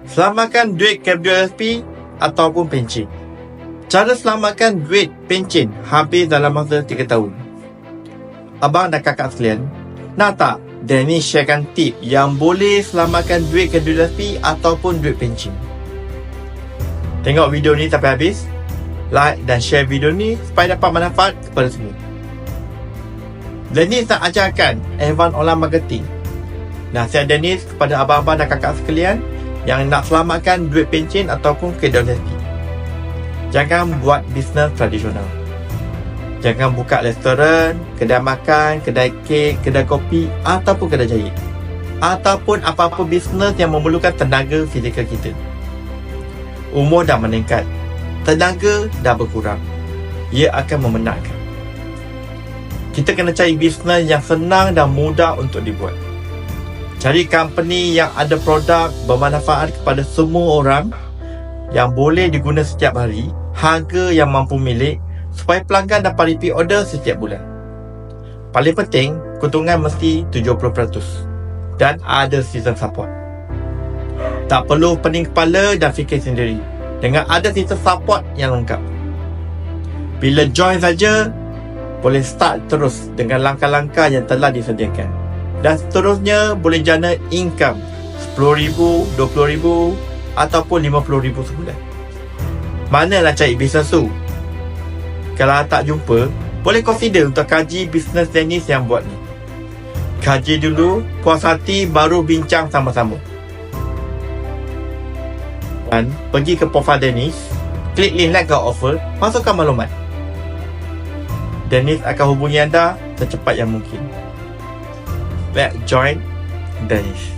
Selamatkan duit KWSP ataupun pencen. Cara selamatkan duit pencen habis dalam masa 3 tahun. Abang dan kakak sekalian, nak tak Dennis sharekan tip yang boleh selamatkan duit KWSP ataupun duit pencen? Tengok video ni sampai habis, like dan share video ni supaya dapat manfaat kepada semua. Dennis nak ajarkan advance online marketing. Nasihat Dennis kepada abang-abang dan kakak sekalian yang nak selamatkan duit pencen ataupun KWSP. Jangan buat bisnes tradisional. Jangan buka restoran, kedai makan, kedai kek, kedai kopi ataupun kedai jahit. Ataupun apa-apa bisnes yang memerlukan tenaga fizikal kita. Umur dah meningkat, tenaga dah berkurang. Ia akan memenatkan. Kita kena cari bisnes yang senang dan mudah untuk dibuat. Cari company yang ada produk bermanfaat kepada semua orang, yang boleh diguna setiap hari, harga yang mampu milik, supaya pelanggan dapat repeat order setiap bulan. Paling penting, keuntungan mesti 70% dan ada season support. Tak perlu pening kepala dan fikir sendiri. Dengan ada season support yang lengkap. Bila join saja, boleh start terus dengan langkah-langkah yang telah disediakan. Dan seterusnya boleh jana income RM10,000, RM20,000 ataupun RM50,000 sebulan. Mana nak cari bisnes tu? Kalau tak jumpa, boleh consider untuk kaji bisnes Dennis yang buat ni. Kaji dulu, puas hati baru bincang sama-sama. Dan pergi ke profile Dennis, klik link like or offer, masukkan maklumat. Dennis akan hubungi anda secepat yang mungkin. Let's join Dennis.